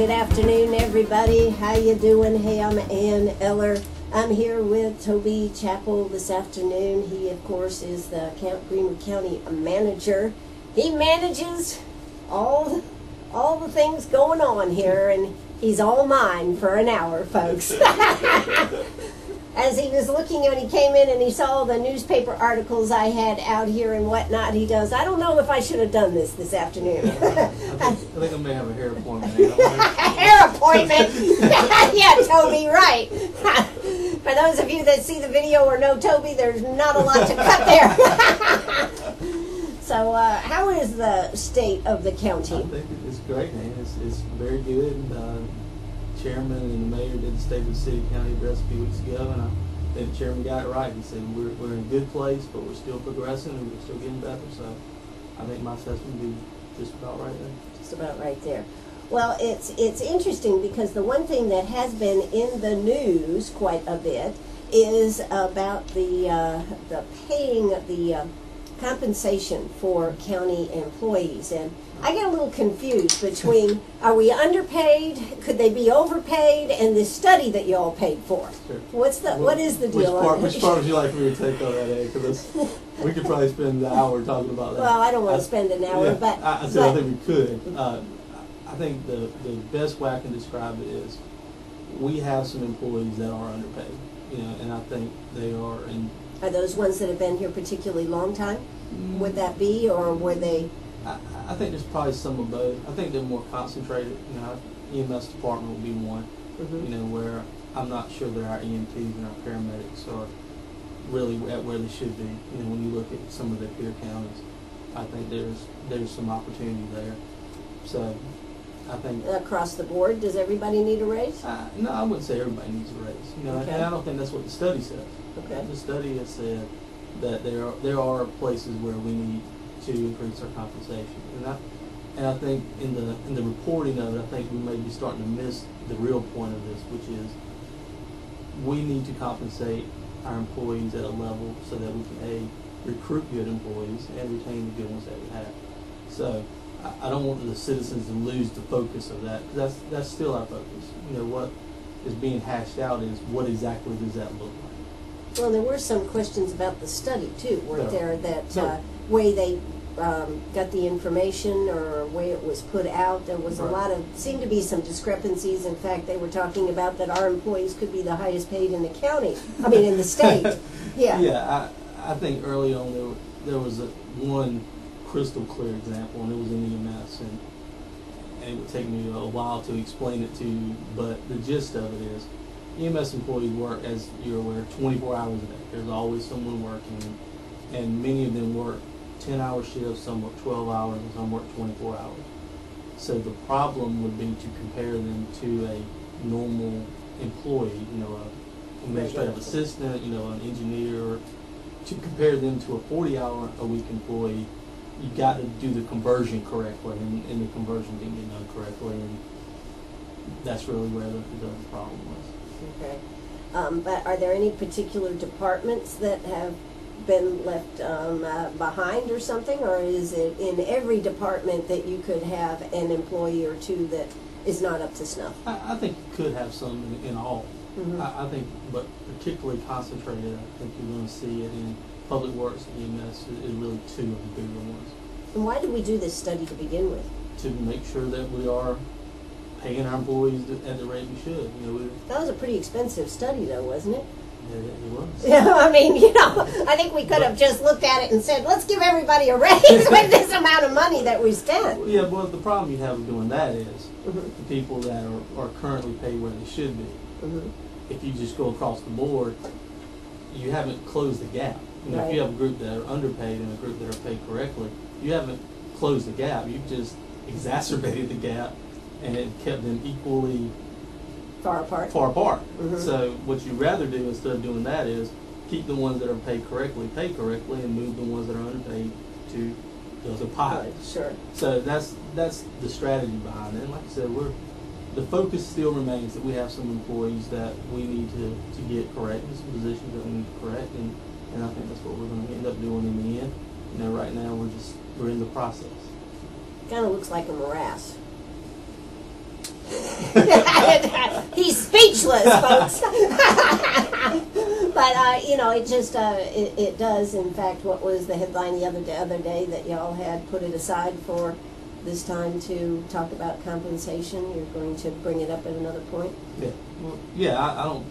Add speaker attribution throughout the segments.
Speaker 1: Good afternoon, everybody. How you doing? Hey, I'm Eller. I'm here with Toby Chappell this afternoon. He, of course, is the Greenwood County manager. He manages all the things going on here, and he's all mine for an hour, folks. As he was looking when he came in and he saw the newspaper articles I had out here and whatnot, he goes, I don't know if I should have done this afternoon.
Speaker 2: I think I may have a hair appointment.
Speaker 1: Hair appointment? Yeah, Toby, right. For those of you that see the video or know Toby, there's not a lot to cut there. So, how is the state of the county?
Speaker 2: I think it's great, man. It's very good. Chairman and the mayor did the State of the City County address a few weeks ago, and I think the chairman got it right. He said we're in a good place, but we're still progressing and we're still getting better. So I think my assessment would be just about right there.
Speaker 1: Just about right there. Well, it's interesting because the one thing that has been in the news quite a bit is about the paying the compensation for county employees, and I get a little confused between are we underpaid, could they be overpaid, and this study that you all paid for.
Speaker 2: Sure.
Speaker 1: What is the deal on it?
Speaker 2: Which part would you like me to take on that, Ed? Because we could probably spend the hour talking about that.
Speaker 1: Well, I don't want to spend an hour,
Speaker 2: yeah,
Speaker 1: but
Speaker 2: I think we could. I think the best way I can describe it is we have some employees that are underpaid, and I think they are.
Speaker 1: Are those ones that have been here particularly long time? Would that be, or were they?
Speaker 2: I think there's probably some of both. I think they're more concentrated. EMS department will be one. Where I'm not sure that our EMTs and our paramedics are really at where they should be. When you look at some of their peer counties, I think there's some opportunity there. So I think
Speaker 1: across the board, does everybody need a raise?
Speaker 2: No, I wouldn't say everybody needs a raise.
Speaker 1: Okay.
Speaker 2: And I don't think that's what the study says.
Speaker 1: Okay.
Speaker 2: The study has said that there are places where we need to increase our compensation, and I think in the reporting of it, I think we may be starting to miss the real point of this, which is we need to compensate our employees at a level so that we can recruit good employees and retain the good ones that we have. So I don't want the citizens to lose the focus of that. That's still our focus. What is being hashed out is what exactly does that look like.
Speaker 1: Well, there were some questions about the study too, weren't there? That way they got the information or way it was put out. There was seemed to be some discrepancies. In fact, they were talking about that our employees could be the highest paid in the county. I mean, in the state. Yeah.
Speaker 2: Yeah, I think early on there was one crystal clear example, and it was in EMS, and it would take me a while to explain it to you, but the gist of it is EMS employees work, as you're aware, 24 hours a day. There's always someone working, and many of them work 10-hour shifts, some work 12 hours, and some work 24 hours. So the problem would be to compare them to a normal employee, an administrative assistant, an engineer. To compare them to a 40-hour-a-week employee, you've got to do the conversion correctly, and the conversion didn't get done correctly, and that's really where the problem was.
Speaker 1: Okay. But are there any particular departments that have been left behind or something, or is it in every department that you could have an employee or two that is not up to snuff?
Speaker 2: I think you could have some in all. I think, but particularly concentrated, I think you're going to see it in Public Works and EMS is really two of the bigger ones.
Speaker 1: And why did we do this study to begin with?
Speaker 2: To make sure that we are paying our employees at the rate we should.
Speaker 1: That was a pretty expensive study, though, wasn't it?
Speaker 2: Yeah, it was.
Speaker 1: Yeah, I mean, I think we could have just looked at it and said, let's give everybody a raise with this amount of money that we spent.
Speaker 2: Yeah, well, the problem you have with doing that is the people that are currently paid where they should be. If you just go across the board, you haven't closed the gap.
Speaker 1: Right.
Speaker 2: If you have a group that are underpaid and a group that are paid correctly, you haven't closed the gap. You've just exacerbated the gap and kept them equally
Speaker 1: far apart.
Speaker 2: So what you'd rather do instead of doing that is keep the ones that are paid correctly, and move the ones that are underpaid to the other pile.
Speaker 1: Right, sure.
Speaker 2: So that's the strategy behind it. And like I said, the focus still remains that we have some employees that we need to get correct, and some positions that we need to correct, and I think that's what we're going to end up doing in the end. Right now we're in the process.
Speaker 1: Kind of looks like a morass. He's speechless, folks. But you know, it just it does. In fact, what was the headline the other day that y'all had put it aside for this time to talk about compensation? You're going to bring it up at another point.
Speaker 2: Yeah. Well, yeah. I don't.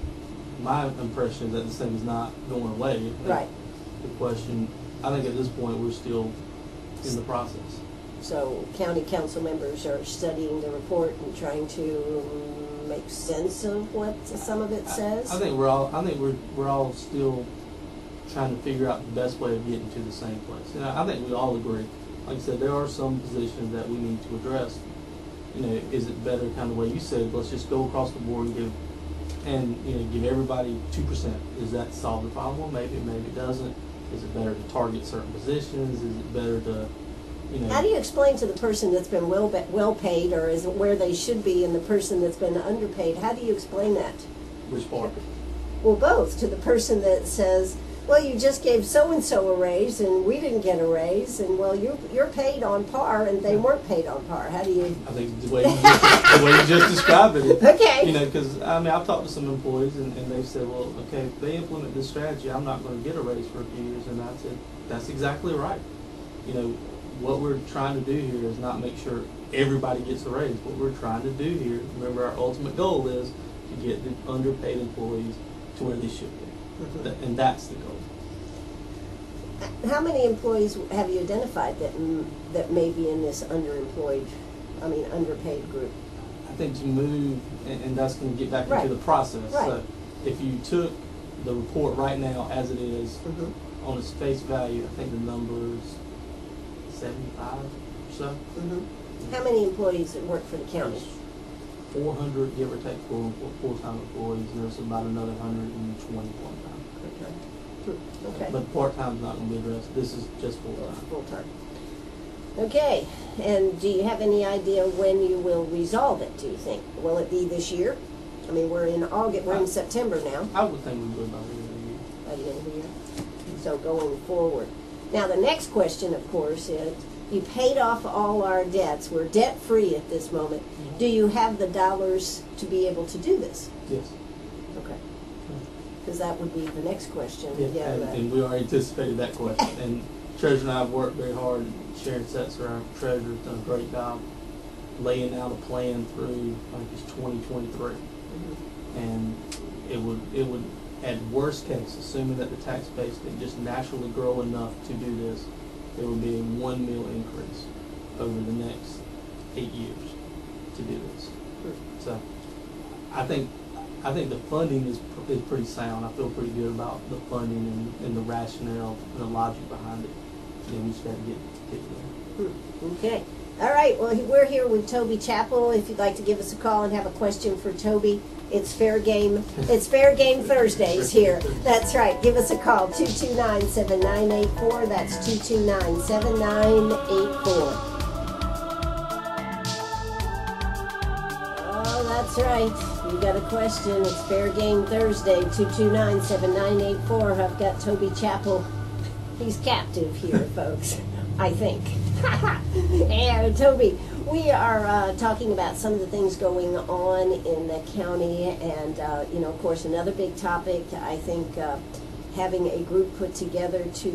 Speaker 2: My impression is that this thing is not going away.
Speaker 1: Right.
Speaker 2: The question, I think at this point we're still in the process.
Speaker 1: So county council members are studying the report and trying to make sense of what some of it says.
Speaker 2: I think we're all still trying to figure out the best way of getting to the same place. And I think we all agree. Like I said, there are some positions that we need to address. You know, is it better, kind of the way you said, let's just go across the board and give everybody 2%? Does that solve the problem? Well, maybe it doesn't. Is it better to target certain positions? Is it better to
Speaker 1: How do you explain to the person that's been well paid, or is it where they should be, and the person that's been underpaid? How do you explain that?
Speaker 2: Which part?
Speaker 1: Well, both. To the person that says, well, you just gave so-and-so a raise, and we didn't get a raise, and, well, you're paid on par, and they weren't paid on par. How do you...
Speaker 2: I think the way you just described it.
Speaker 1: Okay.
Speaker 2: Because, I've talked to some employees, and they've said, well, okay, if they implement this strategy, I'm not going to get a raise for a few years. And I said, that's exactly right. What we're trying to do here is not make sure everybody gets a raise. What we're trying to do here, remember, our ultimate goal is to get the underpaid employees to where they should be. Mm-hmm. And that's the goal.
Speaker 1: How many employees have you identified that may be in this underpaid group?
Speaker 2: I think to move, and that's going to get back
Speaker 1: Right.
Speaker 2: into the process.
Speaker 1: Right.
Speaker 2: So if you took the report right now as it is,
Speaker 1: Mm-hmm.
Speaker 2: on its face value, I think the number is 75 or so.
Speaker 1: Mm-hmm. How many employees that work for the county?
Speaker 2: 400, give or take, full-time employees. There's about another 120 part-time.
Speaker 1: Okay.
Speaker 2: But part-time is not going to be addressed. This is just full-time.
Speaker 1: Full-time. Okay. And do you have any idea when you will resolve it, do you think? Will it be this year? I mean, we're in August, we're in September now.
Speaker 2: I would think we would by the end of the year.
Speaker 1: By the end of the year. So going forward. Now, the next question, of course, is you paid off all our debts. We're debt-free at this moment.
Speaker 2: Mm-hmm.
Speaker 1: Do you have the dollars to be able to do this?
Speaker 2: Yes.
Speaker 1: Okay. Because that would be the next question.
Speaker 2: Yeah, and we already anticipated that question. And Treasurer and I have worked very hard. Sharon Setzer, our treasurer, has done a great job laying out a plan through, I think it's 2023. Mm-hmm. And it would, at worst case, assuming that the tax base can just naturally grow enough to do this, there would be a $1 million increase over the next 8 years to do this. So I think the funding is pretty sound. I feel pretty good about the funding and the rationale and the logic behind it. And we just got to get there.
Speaker 1: Okay. All right. Well, we're here with Toby Chappell. If you'd like to give us a call and have a question for Toby, it's fair game. It's fair game Thursdays here. That's right. Give us a call, 229-7984. That's 229-7984. Oh, that's right. You got a question. It's fair game Thursday, 229-7984. I've got Toby Chappell. He's captive here, folks, I think. And Toby, we are talking about some of the things going on in the county, and of course, another big topic. I think having a group put together to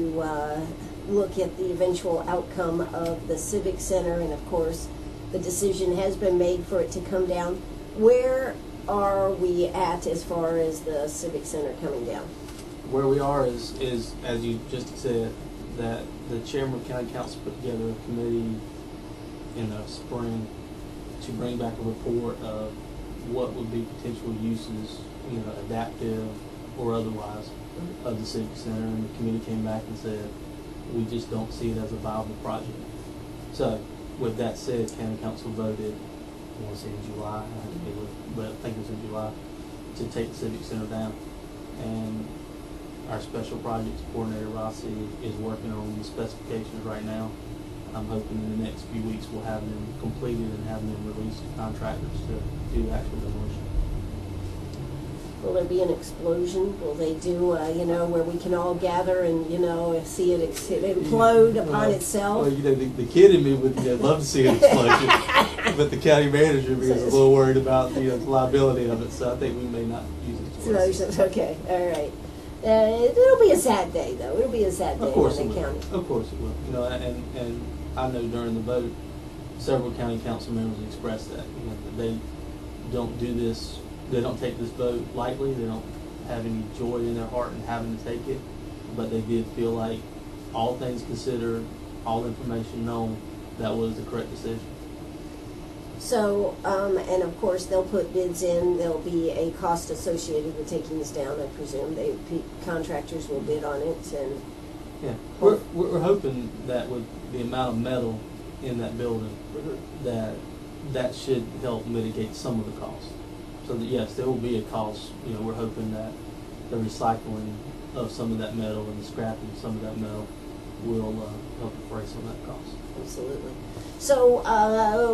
Speaker 1: look at the eventual outcome of the Civic Center, and of course, the decision has been made for it to come down. Where are we at as far as the Civic Center coming down?
Speaker 2: Where we are is as you just said, that the chairman of county council put together a committee in the spring to bring back a report of what would be potential uses, adaptive or otherwise, of the Civic Center. And the committee came back and said, we just don't see it as a viable project. So, with that said, county council voted, I want to say in July, I have to be with, but I think it was in July, to take the Civic Center down. And our special projects coordinator, Rossi, is working on the specifications right now. I'm hoping in the next few weeks we'll have them completed and have them released to contractors to do actual demolition.
Speaker 1: Will there be an explosion? Will they do, where we can all gather and, see it implode upon itself?
Speaker 2: Well, the kid in me would love to see an explosion. but the county manager is a little worried about the liability of it, so I think we may not use it twice.
Speaker 1: Okay, all right. It'll be a sad day, though. It'll be a sad day in the county.
Speaker 2: Of course it will. You know, and I know during the vote, several county council members expressed that. You know, that they don't do this. They don't take this vote lightly. They don't have any joy in their heart in having to take it, but they did feel like, all things considered, all information known, that was the correct decision.
Speaker 1: So, and of course, they'll put bids in. There'll be a cost associated with taking this down, I presume. Contractors will bid on it. And
Speaker 2: yeah, we're hoping that with the amount of metal in that building, that should help mitigate some of the cost. So that, yes, there will be a cost. You know, we're hoping that the recycling of some of that metal and the scrapping of some of that metal will help defray some of that cost.
Speaker 1: Absolutely. So,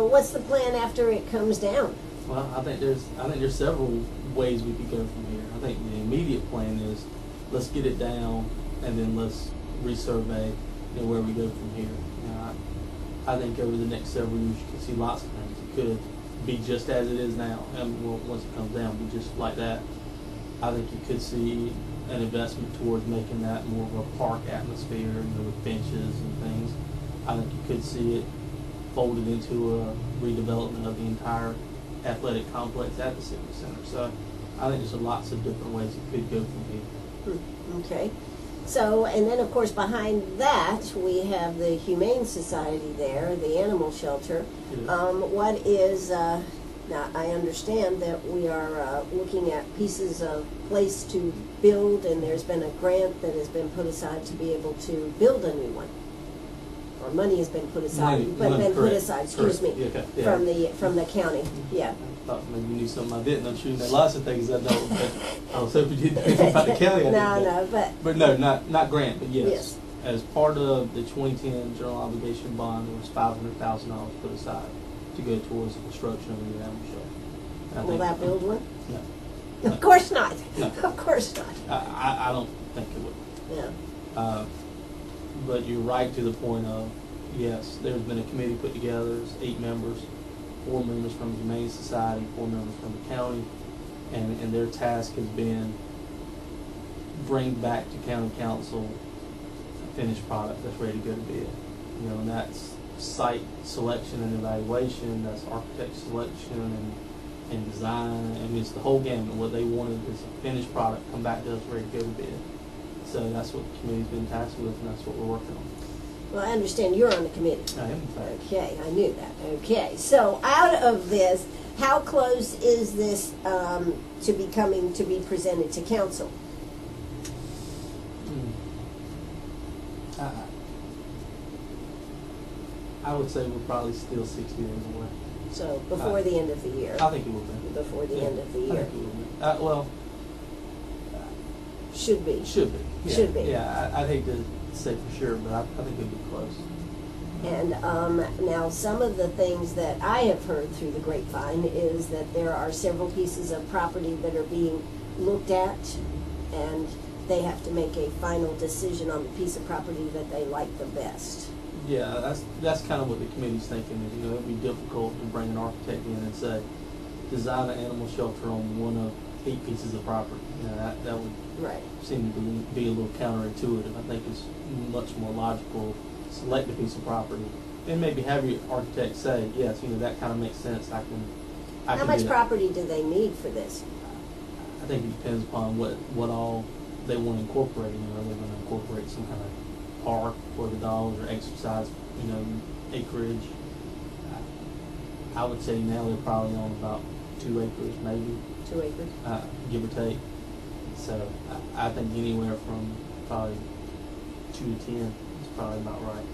Speaker 1: what's the plan after it comes down?
Speaker 2: Well, I think there's several ways we could go from here. I think the immediate plan is, let's get it down, and then let's resurvey, you know, where we go from here. You know, I think over the next several years you can see lots of things. It could be just as it is now, and once it comes down, be just like that. I think you could see an investment towards making that more of a park atmosphere, you know, with benches and things. I think you could see it folded into a redevelopment of the entire athletic complex at the Civic Center. So I think there's lots of different ways it could go from here.
Speaker 1: Okay. So, and then of course behind that we have the Humane Society there, the animal shelter. What is, now I understand that we are looking at pieces of place to build, and there's been a grant that has been put aside to be able to build a new one. Or money has been put aside, excuse me, from the county. Yeah.
Speaker 2: I thought maybe you knew something I didn't. I'm shooting at lots of things I don't, but I was hoping you didn't know anything about the county.
Speaker 1: But
Speaker 2: no, not grant, but yes. As part of the 2010 general obligation bond, there was $500,000 put aside to go towards the construction of the new animal shelter.
Speaker 1: Will that build one?
Speaker 2: No.
Speaker 1: Of course not.
Speaker 2: No.
Speaker 1: Of course not.
Speaker 2: I don't think it would.
Speaker 1: Yeah.
Speaker 2: But you're right to the point of, yes, there's been a committee put together. There's 8 members, 4 members from the Humane Society, 4 members from the county, and their task has been bring back to county council a finished product that's ready to go to bid. You know, and that's site selection and evaluation, that's architect selection and design. I mean, it's the whole gamut. What they wanted is a finished product come back to us ready to go to bid. So that's what the committee's been tasked with, and that's what we're working on.
Speaker 1: Well, I understand you're on the committee.
Speaker 2: I am, in fact.
Speaker 1: Okay, I knew that. Okay, so out of this, how close is this to be presented to council?
Speaker 2: I would say we're probably still 60 days away.
Speaker 1: So before the end of the year.
Speaker 2: I think it will be.
Speaker 1: Before the end of the year.
Speaker 2: I think it will be.
Speaker 1: Should be.
Speaker 2: Should be. Yeah.
Speaker 1: Should be.
Speaker 2: Yeah, I'd hate to say for sure, but I think it'd be close.
Speaker 1: And now some of the things that I have heard through the grapevine is that there are several pieces of property that are being looked at, and they have to make a final decision on the piece of property that they like the best.
Speaker 2: Yeah, that's kind of what the committee's thinking is. You know, it'd be difficult to bring an architect in and say, design an animal shelter on one of 8 pieces of property. You know, that would seem to be a little counterintuitive. I think it's much more logical. Select a piece of property and maybe have your architect say, yes, you know, that kind of makes sense. I can
Speaker 1: How much property do they need for this?
Speaker 2: I think it depends upon what all they want to incorporate. You know, are they going to incorporate some kind of park for the dogs or exercise, you know, acreage? I would say now they're probably on about 2 acres, maybe.
Speaker 1: 2 acres?
Speaker 2: Give or take. So I think anywhere from probably 2 to 10 is probably about right.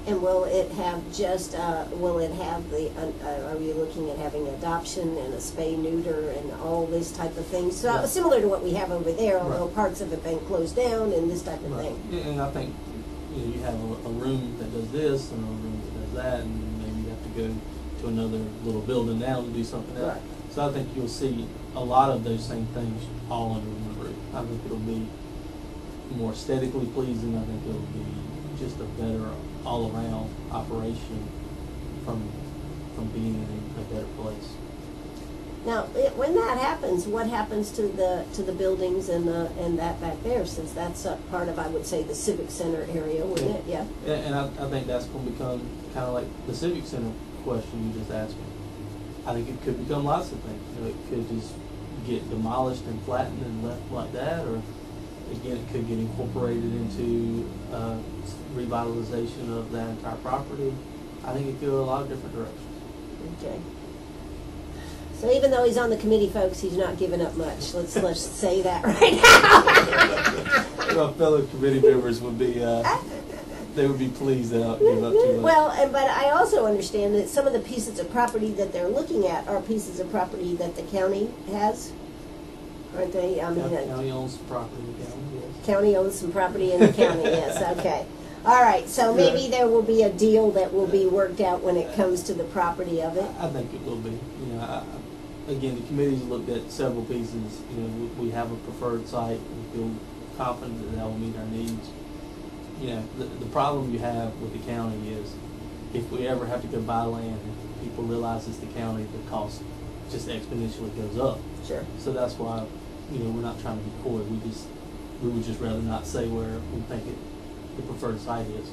Speaker 1: And will it have just, will it have the, are you looking at having adoption and a spay-neuter and all this type of thing? So similar to what we have over there, although parts of it been closed down and this type of thing.
Speaker 2: Yeah, and I think, you know, you have a room that does this and a room that does that, and maybe you have to go to another little building now to do something else.
Speaker 1: Right.
Speaker 2: So I think you'll see a lot of those same things all under one roof. I think it'll be more aesthetically pleasing. I think it'll be just a better all-around operation from from being in a better place.
Speaker 1: Now, when that happens, what happens to the buildings and that back there? Since that's a part of, I would say, the Civic Center area, wouldn't it? Yeah.
Speaker 2: And I think that's going to become kind of like the Civic Center question you just asked me. I think it could become lots of things. You know, it could just get demolished and flattened and left like that, or again, it could get incorporated into revitalization of that entire property. I think it could go a lot of different directions.
Speaker 1: Okay. So even though he's on the committee, folks, he's not giving up much. Let's say that right now.
Speaker 2: Our fellow committee members would be they would be pleased that I don't give up too much.
Speaker 1: Well, but I also understand that some of the pieces of property that they're looking at are pieces of property that the county has, aren't they? I mean,
Speaker 2: county owns some property in the county. Yes.
Speaker 1: County owns some property in the county. Yes. Okay. All right. So maybe there will be a deal that will be worked out when it comes to the property of it.
Speaker 2: I think it will be. You know, again, the committee's looked at several pieces. You know, we have a preferred site. We feel confident that will meet our needs. You know, the problem you have with the county is if we ever have to go buy land and people realize it's the county, the cost just exponentially goes up.
Speaker 1: Sure.
Speaker 2: So that's why, you know, we're not trying to be coy. We would just rather not say where we think the preferred site is,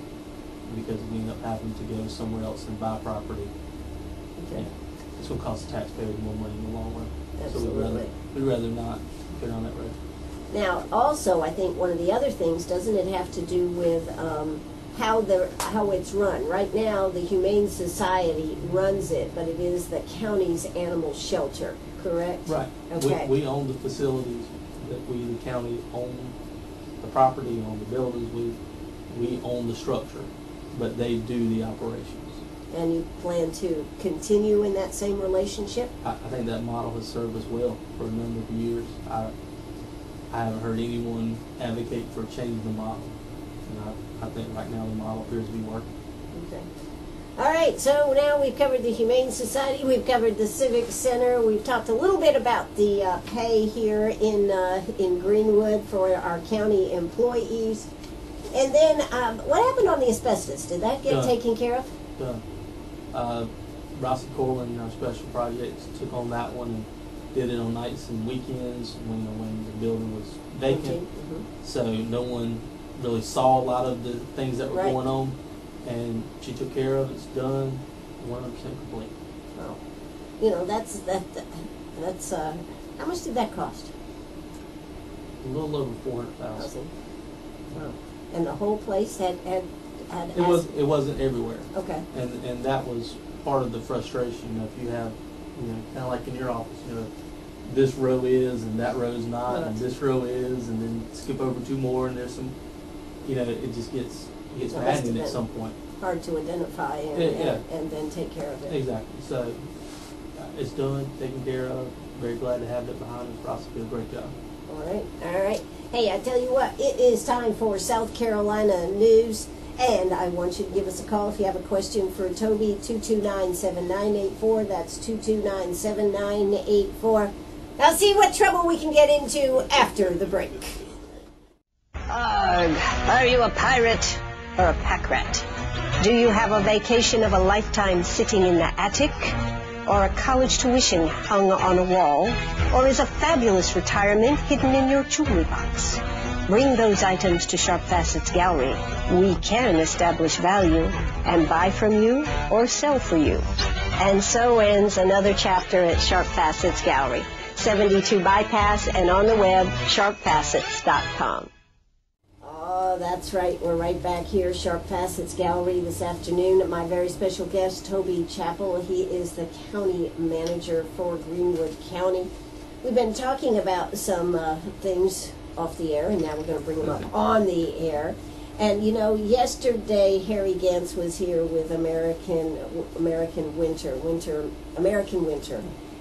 Speaker 2: because we end up having to go somewhere else and buy property.
Speaker 1: Okay.
Speaker 2: It's going to cost the taxpayers more money in the long run.
Speaker 1: Absolutely.
Speaker 2: So we'd rather not go down that road.
Speaker 1: Now, also, I think one of the other things, doesn't it have to do with how it's run? Right now, the Humane Society runs it, but it is the county's animal shelter, correct?
Speaker 2: Right.
Speaker 1: Okay.
Speaker 2: We own the facilities. That we, the county, own the property, own the buildings. We own the structure, but they do the operations.
Speaker 1: And you plan to continue in that same relationship?
Speaker 2: I think that model has served us well for a number of years. I haven't heard anyone advocate for changing the model. And I think right now the model appears to be working.
Speaker 1: Okay. All right, so now we've covered the Humane Society, we've covered the Civic Center, we've talked a little bit about the pay here in Greenwood for our county employees. And then what happened on the asbestos? Did that get taken care of?
Speaker 2: Done. Rossi Corwin, our special projects, took on that one and did it on nights and weekends when the building was vacant.
Speaker 1: Okay. Mm-hmm.
Speaker 2: So no one really saw a lot of the things that were going on, and she took care of it. It's done, 100% complete.
Speaker 1: Wow. You know, that's how much did that cost?
Speaker 2: A little over $400,000.
Speaker 1: Wow. And the whole place had
Speaker 2: It wasn't everywhere.
Speaker 1: Okay.
Speaker 2: And that was part of the frustration. You know, if you have, you know, kind of like in your office, you know, this row is and that row is not, and this row is, and then skip over two more, and there's some, you know, it just gets maddening at some point.
Speaker 1: Hard to identify and then take care of it.
Speaker 2: Exactly. So it's done, taken care of. Very glad to have it behind us. Ross did a great job.
Speaker 1: All right. Hey, I tell you what, it is time for South Carolina news. And I want you to give us a call if you have a question for Toby, 229-7984. That's 229-7984. Now see what trouble we can get into after the break.
Speaker 3: Are you a pirate or a pack rat? Do you have a vacation of a lifetime sitting in the attic? Or a college tuition hung on a wall? Or is a fabulous retirement hidden in your jewelry box? Bring those items to Sharp Facets Gallery. We can establish value and buy from you or sell for you. And so ends another chapter at Sharp Facets Gallery, 72 Bypass, and on the web, sharpfacets.com.
Speaker 1: Oh, that's right. We're right back here, Sharp Facets Gallery, this afternoon. My very special guest, Toby Chappell. He is the county manager for Greenwood County. We've been talking about some things off the air, and now we're going to bring them up on the air. And you know, yesterday Harry Gantz was here with American Winter,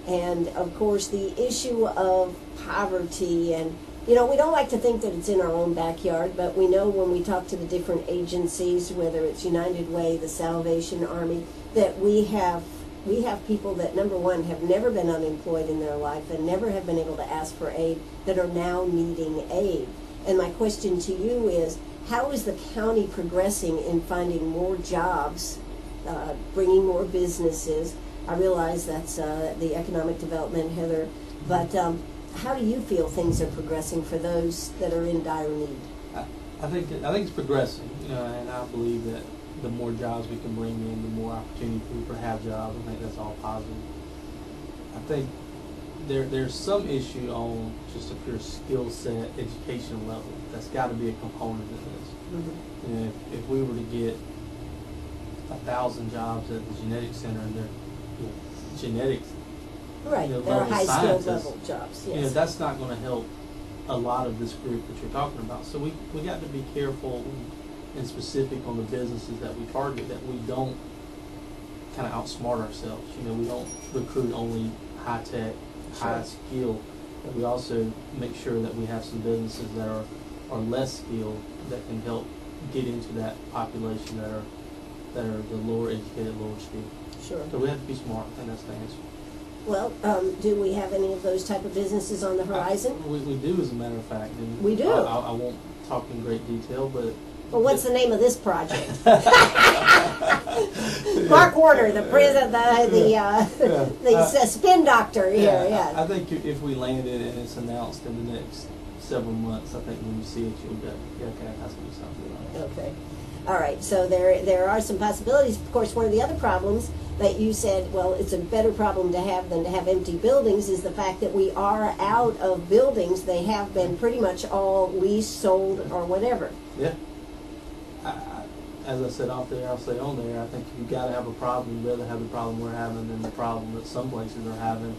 Speaker 1: and of course the issue of poverty. And you know, we don't like to think that it's in our own backyard, but we know when we talk to the different agencies, whether it's United Way, the Salvation Army, that we have people that, number one, have never been unemployed in their life and never have been able to ask for aid that are now needing aid. And my question to you is, how is the county progressing in finding more jobs, bringing more businesses? I realize that's the economic development, Heather, but how do you feel things are progressing for those that are in dire need?
Speaker 2: I think it's progressing, and I believe that the more jobs we can bring in, the more opportunity for people to have jobs. I think that's all positive. I think there's some issue on just a pure skill set, education level. That's got to be a component of this. Mm-hmm. If we were to get 1,000 jobs at the genetics center, and they're genetics,
Speaker 1: right, they're high skilled level jobs. Yes.
Speaker 2: That's not going to help a lot of this group that you're talking about. So we got to be careful and specific on the businesses that we target, that we don't kind of outsmart ourselves. We don't recruit only high tech, high skill, but we also make sure that we have some businesses that are less skilled that can help get into that population that are the lower educated, lower skilled.
Speaker 1: Sure.
Speaker 2: So we have to be smart, and that's the answer.
Speaker 1: Well, do we have any of those type of businesses on the horizon?
Speaker 2: We do, as a matter of fact. And
Speaker 1: we do.
Speaker 2: I won't talk in great detail, but...
Speaker 1: Well, what's the name of this project? Mark Warner, the president, the spin doctor here. Yeah.
Speaker 2: I think if we land it and it's announced in the next several months, I think when you see it, you'll go, okay, that's going to be something.
Speaker 1: Okay. All right. So there are some possibilities. Of course, one of the other problems that you said, well, it's a better problem to have than to have empty buildings, is the fact that we are out of buildings. They have been pretty much all leased, sold, or whatever.
Speaker 2: Yeah. As I said off there, I'll say on there, I think you've got to have a problem. You'd rather have the problem we're having than the problem that some places are having,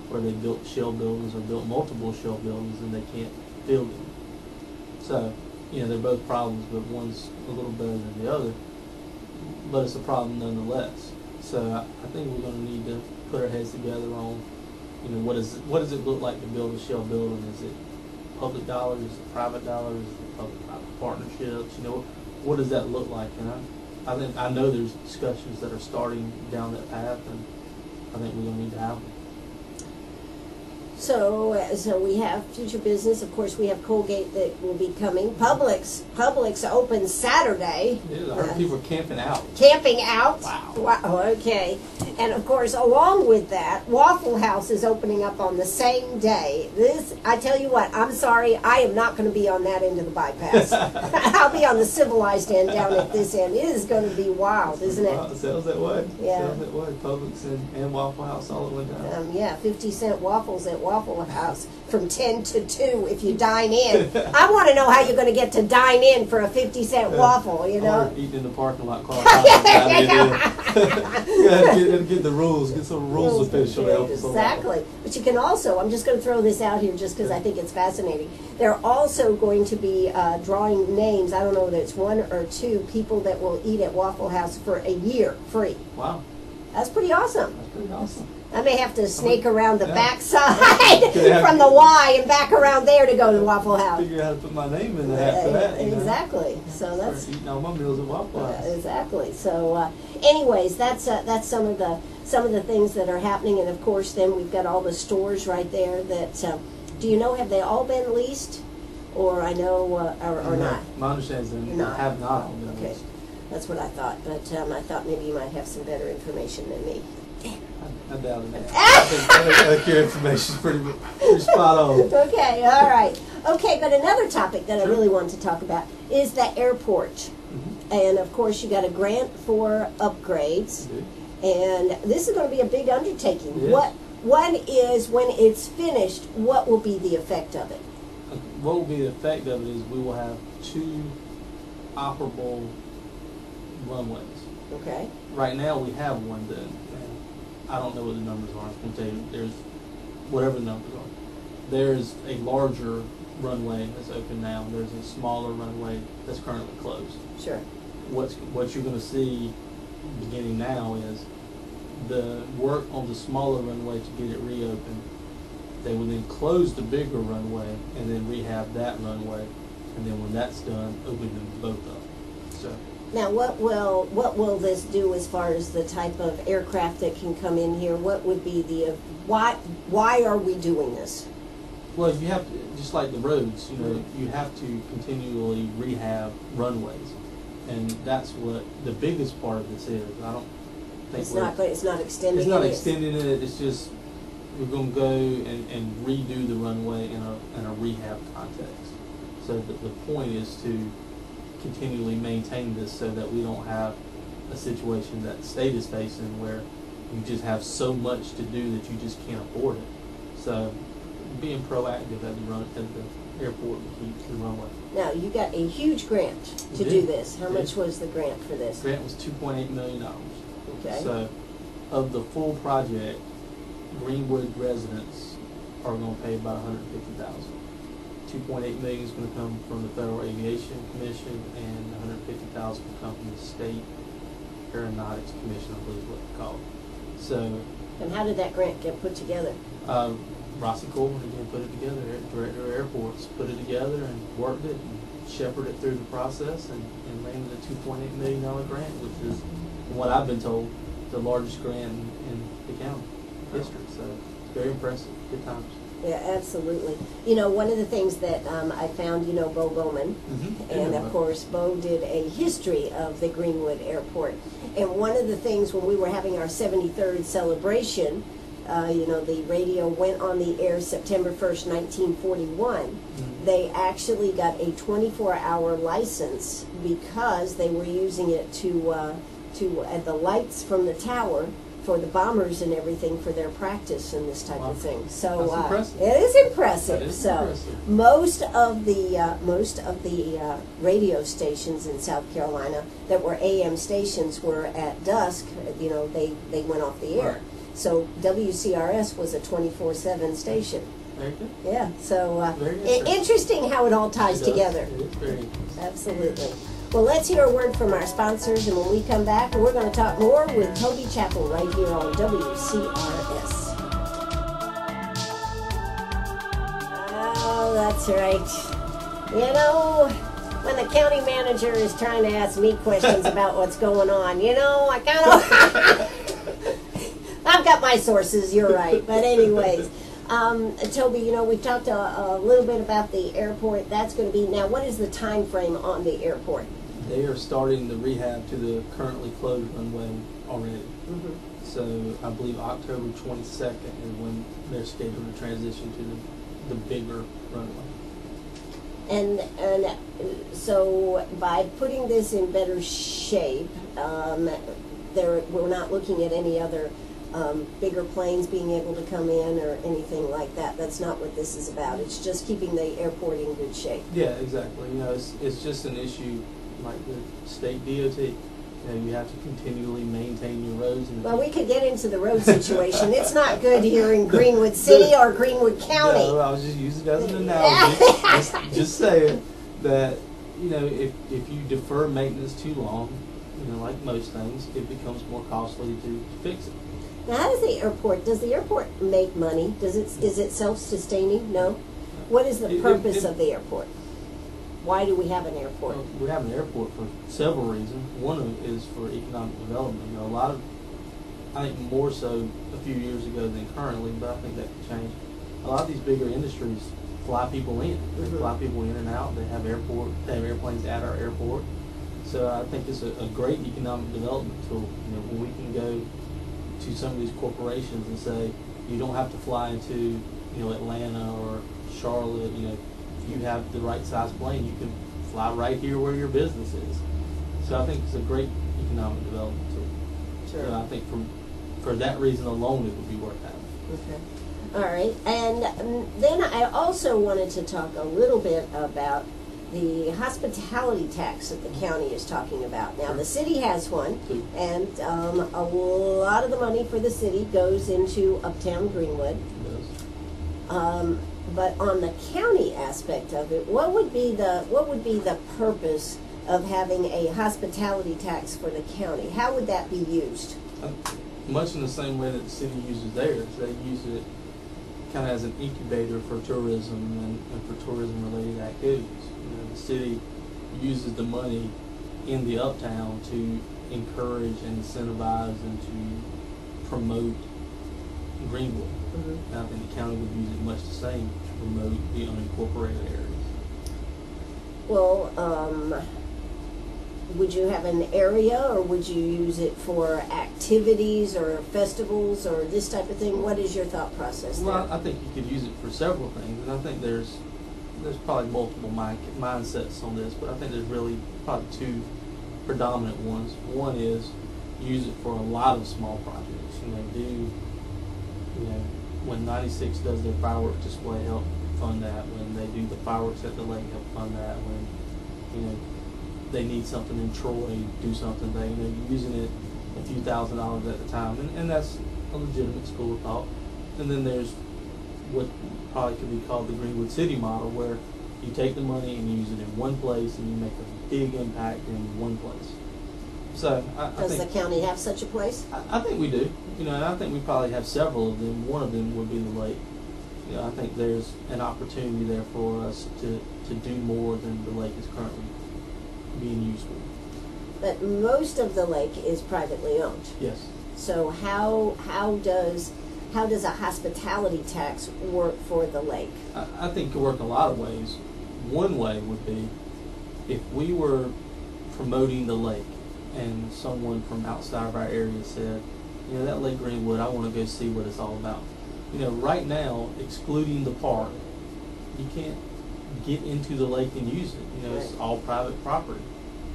Speaker 2: where they built shell buildings or built multiple shell buildings and they can't build them. So, they're both problems, but one's a little better than the other. But it's a problem nonetheless. So I think we're going to need to put our heads together on, what does it look like to build a shell building? Is it public dollars? Is it private dollars? Is it public-private partnerships? What does that look like? And I know there's discussions that are starting down that path, and I think we're going to need to have them.
Speaker 1: So we have future business. Of course, we have Colgate that will be coming. Publix open Saturday.
Speaker 2: Yeah, I heard people are camping out.
Speaker 1: Camping out.
Speaker 2: Wow.
Speaker 1: Okay. And of course, along with that, Waffle House is opening up on the same day. I tell you what, I'm sorry, I am not going to be on that end of the bypass. I'll be on the civilized end down at this end. It is going to be wild, isn't it?
Speaker 2: It sounds that way.
Speaker 1: Yeah.
Speaker 2: Sounds that way. Publix and Waffle House all the way down.
Speaker 1: 50-cent waffles at Waffle House from 10 to 2 if you dine in. I want to know how you're going to get to dine in for a 50-cent waffle,
Speaker 2: Or eating in the parking lot. Get the rules. Get some rules official to help us along.
Speaker 1: Exactly. But you can also, I'm just going to throw this out here just because I think it's fascinating. They're also going to be drawing names. I don't know whether it's 1 or 2 people that will eat at Waffle House for a year free.
Speaker 2: Wow.
Speaker 1: That's pretty awesome.
Speaker 2: That's pretty awesome.
Speaker 1: I may have to snake around the backside from the Y and back around there to go to Waffle House.
Speaker 2: Figure out how to put my name in the hat for that.
Speaker 1: Exactly. So that's
Speaker 2: eating all my meals at Waffle House.
Speaker 1: Exactly. So, anyways, that's some of the things that are happening, and of course, then we've got all the stores right there. That do you know? Have they all been leased, or I know, or not?
Speaker 2: My understanding is they have not all been leased.
Speaker 1: That's what I thought, but I thought maybe you might have some better information than me.
Speaker 2: I doubt it. I think your information is pretty spot on.
Speaker 1: Okay, all right. Okay, but another topic that I really wanted to talk about is the airport. Mm-hmm. And, of course, you got a grant for upgrades. Mm-hmm. And this is going to be a big undertaking.
Speaker 2: Yes.
Speaker 1: When it's finished, what will be the effect of it?
Speaker 2: What will be the effect of it is we will have 2 operable runways.
Speaker 1: Okay.
Speaker 2: Right now we have one and I don't know what the numbers are. I'm going to tell you, there's whatever the numbers are. There's a larger runway that's open now. There's a smaller runway that's currently closed.
Speaker 1: Sure.
Speaker 2: What you're going to see beginning now is the work on the smaller runway to get it reopened. They will then close the bigger runway and then rehab that runway, and then when that's done, open them both up. So.
Speaker 1: Now, what will this do as far as the type of aircraft that can come in here? What would be why are we doing this?
Speaker 2: Well, you have to, just like the roads, you have to continually rehab runways, and that's what the biggest part of this is. think
Speaker 1: It's not extending.
Speaker 2: It's not extending it. It's just we're going to go and redo the runway in a rehab context. So the point is to continually maintain this so that we don't have a situation that the state is facing where you just have so much to do that you just can't afford it. So being proactive at the airport to keep the runway.
Speaker 1: Now, you got a huge grant to do this. How much was the grant for this?
Speaker 2: The grant was $2.8 million.
Speaker 1: Okay.
Speaker 2: So of the full project, Greenwood residents are going to pay about $150,000. $2.8 million is going to come from the Federal Aviation Commission, and $150,000 will come from the State Aeronautics Commission, I believe is what they call it. So.
Speaker 1: And how did that grant get put together?
Speaker 2: Rossi Coleman again put it together. Director of Airports put it together and worked it and shepherded it through the process and landed a $2.8 million grant, which is, from what I've been told, the largest grant in the county history. So it's very impressive. Good times.
Speaker 1: Yeah, absolutely. You know, one of the things that I found, you know, Bo Bowman, and of course Bo did a history of the Greenwood Airport. And one of the things when we were having our 73rd celebration, you know, the radio went on the air September 1st, 1941. They actually got a 24-hour license because they were using it to the lights from the tower for the bombers and everything for their practice and this type of thing. So it is impressive. Impressive. Most of the radio stations in South Carolina that were AM stations were at dusk. You know, they went off the air. Right. So WCRS was a 24/7 station.
Speaker 2: Very good.
Speaker 1: Yeah. So interesting how it all ties together.
Speaker 2: It is very interesting.
Speaker 1: Absolutely. Well, let's hear a word from our sponsors, and when we come back, we're going to talk more with Toby Chappell right here on WCRS. Oh, that's right. You know, when the county manager is trying to ask me questions about what's going on, you know, I kind of... I've got my sources, you're right. But anyways, Toby, you know, we talked a little bit about the airport. That's going to be... Now, what is the time frame on the airport?
Speaker 2: They are starting the rehab to the currently closed runway already. So I believe October 22nd is when they're scheduled to transition to the bigger runway.
Speaker 1: And so by putting this in better shape, we're not looking at any other bigger planes being able to come in or anything like that. That's not what this is about. It's just keeping the airport in good shape. Yeah,
Speaker 2: exactly. You know, it's just an issue like the state DOT. You know, you have to continually maintain your roads. And
Speaker 1: well, we could get into the road situation. It's not good here in Greenwood City or Greenwood County.
Speaker 2: No, I was just using it as an analogy. just saying that, you know, if you defer maintenance too long, you know, like most things, it becomes more costly to fix it.
Speaker 1: Now, how does the airport make money? Is it self-sustaining? No. What is the purpose of the airport? Why do we have an airport?
Speaker 2: Well, we have an airport for several reasons. One of it is for economic development. You know, I think more so a few years ago than currently, but I think that could change. A lot of these bigger industries fly people in. They fly people in and out. They have airplanes at our airport. So I think it's a great economic development tool. You know, when we can go to some of these corporations and say, you don't have to fly into, you know, Atlanta or Charlotte. You know, if you have the right size plane, you can fly right here where your business is. So I think it's a great economic development tool. Sure. So I think for that reason alone, it would be worth having.
Speaker 1: Okay. All right. And then I also wanted to talk a little bit about the hospitality tax that the county is talking about. Now, the city has one, and a lot of the money for the city goes into Uptown Greenwood.
Speaker 2: It does.
Speaker 1: But on the county aspect of it, what would be the purpose of having a hospitality tax for the county? How would that be used?
Speaker 2: Much in the same way that the city uses theirs. They use it kind of as an incubator for tourism and for tourism-related activities. You know, the city uses the money in the Uptown to encourage and incentivize and to promote Greenwood. And I think the county would use it much the same to promote the unincorporated areas.
Speaker 1: Well, would you have an area, or would you use it for activities or festivals or this type of thing? What is your thought process there?
Speaker 2: Well, I think you could use it for several things, and I think there's probably multiple mindsets on this, but I think there's really probably two predominant ones. One is use it for a lot of small projects. When 96 does their fireworks display, help fund that. When they do the fireworks at the lake, help fund that. When they need something in Troy, do something. You're using it a few $1,000s at the time, and that's a legitimate school of thought. And then there's what probably could be called the Greenwood City model, where you take the money and you use it in one place and you make a big impact in one place. So
Speaker 1: Does the county have such a place?
Speaker 2: I think we do. And I think we probably have several of them. One of them would be the lake. I think there's an opportunity there for us to do more than the lake is currently being used for.
Speaker 1: But most of the lake is privately owned.
Speaker 2: Yes.
Speaker 1: So how does a hospitality tax work for the lake?
Speaker 2: I think it could work in a lot of ways. One way would be if we were promoting the lake and someone from outside of our area said, that Lake Greenwood, I want to go see what it's all about. Right now, excluding the park, you can't get into the lake and use it. It's all private property.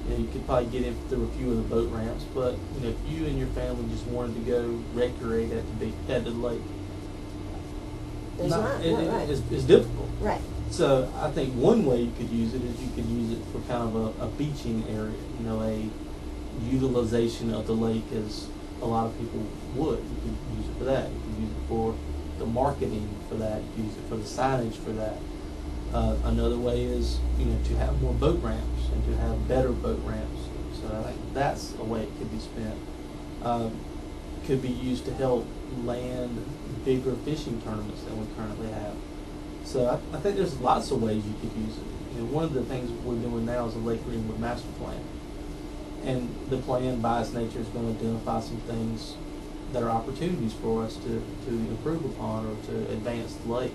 Speaker 2: You could probably get in through a few of the boat ramps, but if you and your family just wanted to go recreate at the lake, it's difficult.
Speaker 1: Right.
Speaker 2: So I think one way you could use it is you could use it for kind of a beaching area, a utilization of the lake as a lot of people would. You could use it for that. You could use it for the marketing for that. You could use it for the signage for that. Another way is, to have more boat ramps and to have better boat ramps. So I think that's a way it could be spent. Could be used to help land bigger fishing tournaments than we currently have. So I think there's lots of ways you could use it. One of the things we're doing now is a Lake Greenwood master plan. And the plan, by its nature, is going to identify some things that are opportunities for us to improve upon or to advance the lake.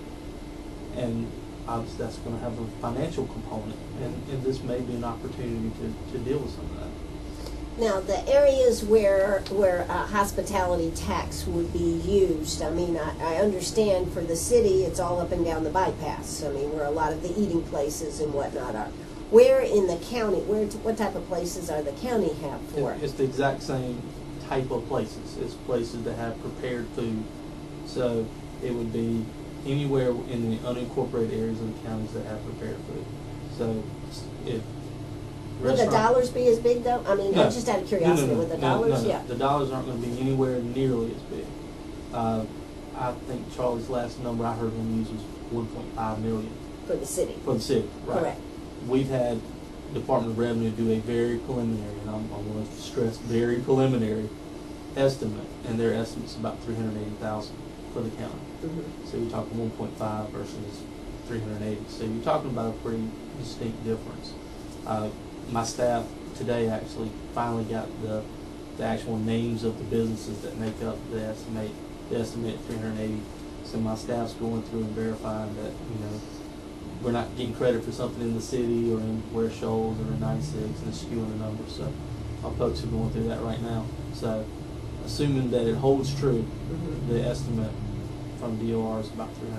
Speaker 2: And obviously that's going to have a financial component, and this may be an opportunity to deal with some of that.
Speaker 1: Now, the areas where a hospitality tax would be used, I understand for the city it's all up and down the bypass, where a lot of the eating places and whatnot are. Where in the county, what type of places are the county have for it?
Speaker 2: It's the exact same type of places. It's places that have prepared food. So it would be anywhere in the unincorporated areas of the counties that have prepared food. So if
Speaker 1: would the dollars be as big though? No, just out of curiosity, would the dollars?
Speaker 2: Yeah. The dollars aren't going to be anywhere nearly as big. I think Charlie's last number I heard him use was $1.5 million.
Speaker 1: For the city.
Speaker 2: For the city, right.
Speaker 1: Correct.
Speaker 2: We've had Department of Revenue do a very preliminary, and I'm going to stress very preliminary estimate, and their estimate's about $380,000 for the county.
Speaker 1: Mm-hmm.
Speaker 2: So you're talking 1.5 versus 380. So you're talking about a pretty distinct difference. My staff today actually finally got the actual names of the businesses that make up the estimate 380. So my staff's going through and verifying that we're not getting credit for something in the city or in Ware Shoals or in 96 and skewing the numbers. So our folks are going through that right now. So assuming that it holds true,
Speaker 1: mm-hmm.
Speaker 2: the estimate from DOR is about $380,000.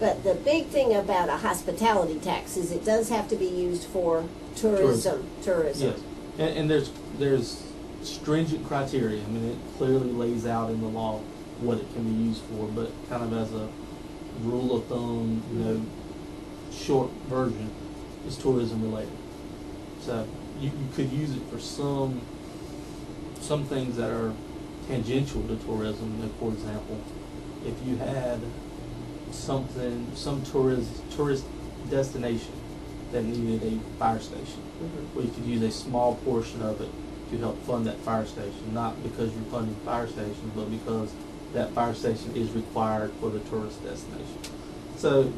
Speaker 1: But the big thing about a hospitality tax is it does have to be used for tourism.
Speaker 2: Yes, and there's stringent criteria. It clearly lays out in the law what it can be used for, but kind of as a rule of thumb, short version is tourism related. So you could use it for some things that are tangential to tourism. For example, if you had some tourist destination that needed a fire station,
Speaker 1: mm-hmm.
Speaker 2: well, you could use a small portion of it to help fund that fire station, not because you're funding fire stations, but because that fire station is required for the tourist destination. So,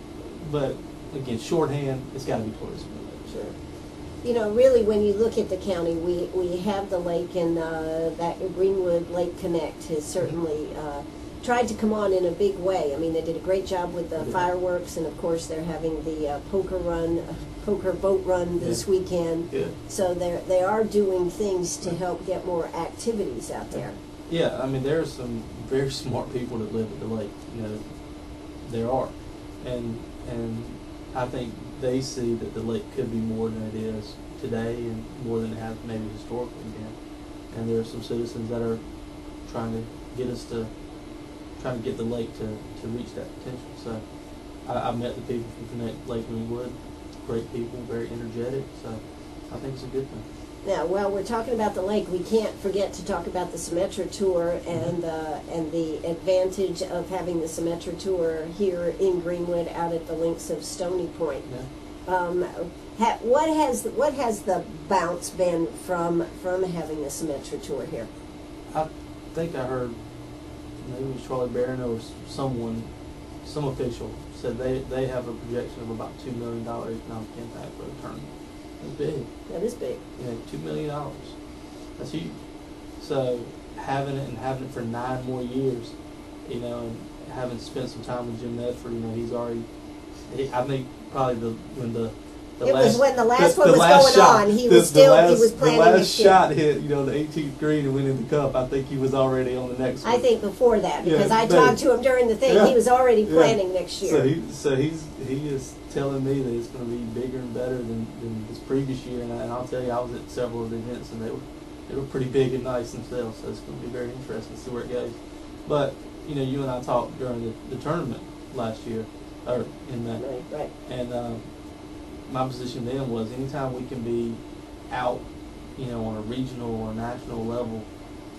Speaker 2: but again, shorthand, it's got to be tourism related.
Speaker 1: Sure. Really, when you look at the county, we have the lake, and that Greenwood Lake Connect has certainly tried to come on in a big way. They did a great job with the fireworks, and of course they're having the poker run poker boat run this weekend.
Speaker 2: Yeah.
Speaker 1: So they are doing things to help get more activities out there.
Speaker 2: Yeah, I mean, there are some very smart people that live at the lake. You know, there are, and I think they see that the lake could be more than it is today, and more than it has maybe historically been. And there are some citizens that are trying to get the lake to reach that potential. So I've met the people from Connect Lake Greenwood, great people, very energetic. So I think it's a good thing.
Speaker 1: Now, while we're talking about the lake, we can't forget to talk about the Symetra Tour and the advantage of having the Symetra Tour here in Greenwood out at the links of Stony Point.
Speaker 2: Yeah.
Speaker 1: What has the bounce been from having the Symetra Tour here?
Speaker 2: I think I heard, maybe it was Charlie Barron or some official said they have a projection of about $2 million economic impact for the tournament. That's big.
Speaker 1: That is big.
Speaker 2: Yeah, $2 million. That's huge. So having it for 9 more years, you know, and having spent some time with Jim Medford, you know, he's already. I think probably when the last one was going on, he was planning the last shot hit, you know, the 18th green and went in the cup. I think he was already on the next one.
Speaker 1: I think before that, because I talked to him during the thing, he was already planning next year.
Speaker 2: So he is telling me that it's going to be bigger and better than this previous year, and I'll tell you, I was at several of the events, and they were pretty big and nice themselves. So it's going to be very interesting to see where it goes. But you know, you and I talked during the tournament last year, or in that,
Speaker 1: right.
Speaker 2: And my position then was anytime we can be out, you know, on a regional or national level,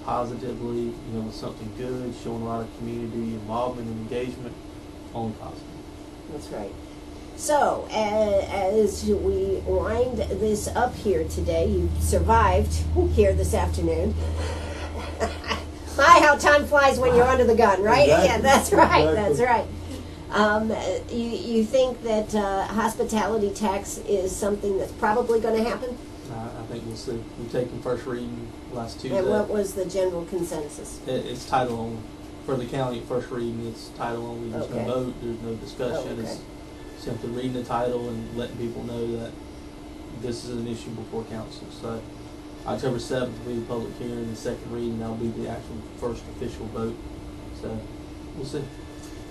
Speaker 2: positively, you know, with something good, showing a lot of community involvement and engagement, only positive.
Speaker 1: That's right. So, as we wind this up here today, you survived here this afternoon. My, how time flies when you're under the gun, right?
Speaker 2: Exactly.
Speaker 1: Yeah, that's right.
Speaker 2: Exactly.
Speaker 1: That's right. You think that hospitality tax is something that's probably going to happen?
Speaker 2: I think we'll see. We've taken first reading last Tuesday.
Speaker 1: And what was the general consensus?
Speaker 2: It's title only. For the county, first reading, it's title only. There's no vote, there's no discussion. It's simply reading the title and letting people know that this is an issue before council. So October 7th will be the public hearing, the second reading, that'll be the actual first official vote. So we'll see.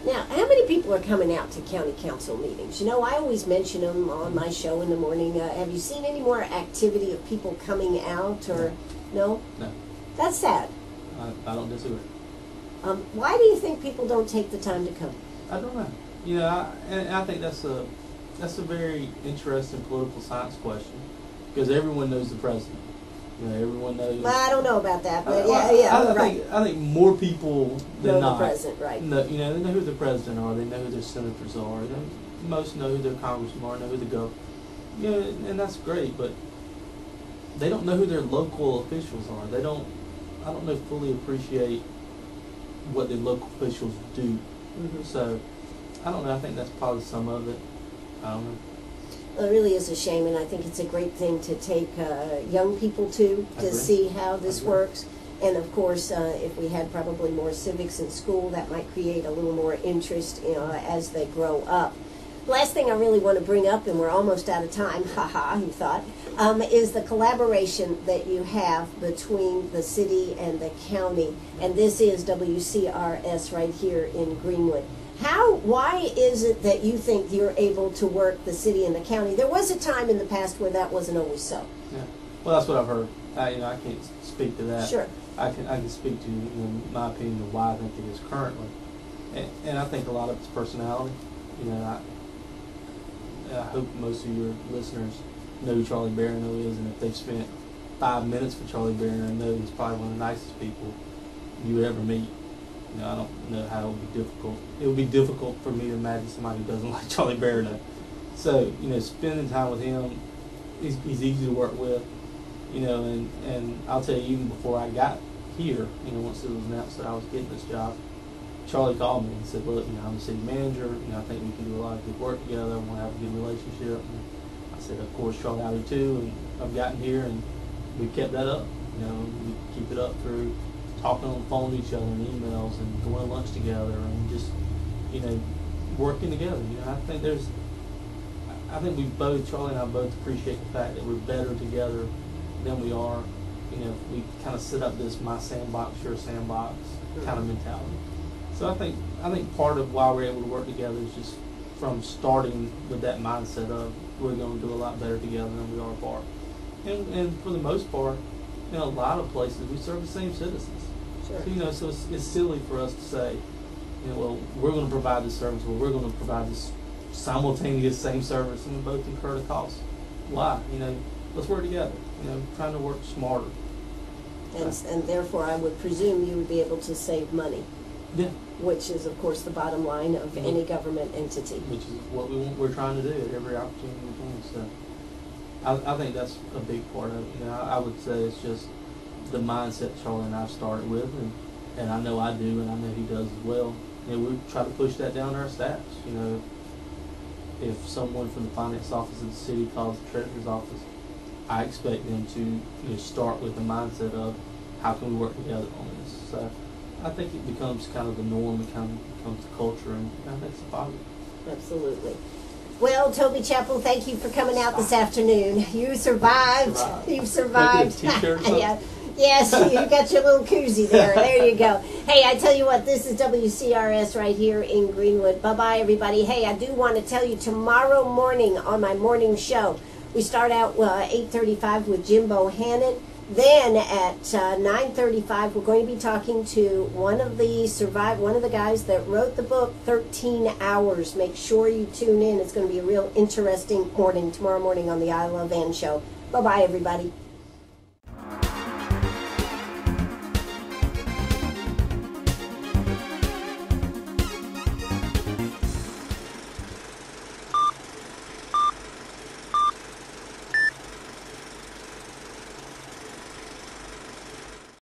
Speaker 1: Now, how many people are coming out to county council meetings? You know, I always mention them on my show in the morning. Have you seen any more activity of people coming out, or no?
Speaker 2: No.
Speaker 1: That's sad.
Speaker 2: I don't disagree.
Speaker 1: Why do you think people don't take the time to come?
Speaker 2: I don't know. You know, I think that's a very interesting political science question, because everyone knows the president. You know, everyone knows.
Speaker 1: Well, I don't know about that, but
Speaker 2: I think more people than
Speaker 1: know
Speaker 2: not
Speaker 1: the president, right?
Speaker 2: Know, you know, they know who the president are. They know who their senators are. Most know who their congressmen are. Know who the governor. Yeah, and that's great, but they don't know who their local officials are. They don't. I don't know fully appreciate what the local officials do.
Speaker 1: Mm-hmm.
Speaker 2: So I don't know. I think that's probably some of it. I don't know.
Speaker 1: It really is a shame, and I think it's a great thing to take young people to see how this works. And of course, if we had probably more civics in school, that might create a little more interest, you know, as they grow up. Last thing I really want to bring up, and we're almost out of time, haha, you thought, is the collaboration that you have between the city and the county. And this is WCRS right here in Greenwood. Why is it that you think you're able to work the city and the county? There was a time in the past where that wasn't always so.
Speaker 2: Yeah, well, that's what I've heard. You know, I can't speak to that.
Speaker 1: Sure.
Speaker 2: I can speak to, you know, my opinion of why I think it is currently, and I think a lot of it's personality. You know, I hope most of your listeners know who Charlie Barron is, and if they've spent 5 minutes with Charlie Barron, know he's probably one of the nicest people you would ever meet. You know, I don't know how it would be difficult. It would be difficult for me to imagine somebody who doesn't like Charlie Barron. So, you know, spending time with him, he's easy to work with. You know, and I'll tell you, even before I got here, you know, once it was announced that I was getting this job, Charlie called me and said, look, you know, I'm the city manager. You know, I think we can do a lot of good work together. I want to have a good relationship. And I said, of course, Charlie, I do too. And I've gotten here, and we've kept that up. You know, we keep it up through talking on the phone to each other and emails and going to lunch together and just, you know, working together. You know, I I think Charlie and I both appreciate the fact that we're better together than we are. You know, we kind of set up this my sandbox, your sandbox kind of mentality. So I think part of why we're able to work together is just from starting with that mindset of we're going to do a lot better together than we are apart. And for the most part, you know, a lot of places we serve the same citizens.
Speaker 1: Sure.
Speaker 2: So, you know, so it's silly for us to say, you know, well, we're going to provide this service, or we're going to provide this simultaneous same service, and we both incur the cost. Why? You know, let's work together. You know, trying to work smarter.
Speaker 1: And therefore, I would presume you would be able to save money.
Speaker 2: Yeah.
Speaker 1: Which is, of course, the bottom line of any government entity.
Speaker 2: Which is what we're trying to do at every opportunity we can. So I think that's a big part of it. You know, I would say it's just the mindset Charlie and I started with, and I know I do, and I know he does as well. You know, we try to push that down to our staffs. You know, if someone from the finance office of the city calls the treasurer's office, I expect them to start with the mindset of how can we work together on this. So I think it becomes kind of the norm, it kind of becomes the culture, and I think it's a positive.
Speaker 1: Absolutely. Well, Toby Chappell, thank you for coming out this afternoon. You survived. You've survived. Yeah. Yes, you got your little koozie there. There you go. Hey, I tell you what, this is WCRS right here in Greenwood. Bye-bye, everybody. Hey, I do want to tell you, tomorrow morning on my morning show, we start out 8:35 with Jim Bohannon. Then at 9:35, we're going to be talking to one of the guys that wrote the book 13 Hours. Make sure you tune in. It's going to be a real interesting morning tomorrow morning on the I Love Ann show. Bye-bye, everybody.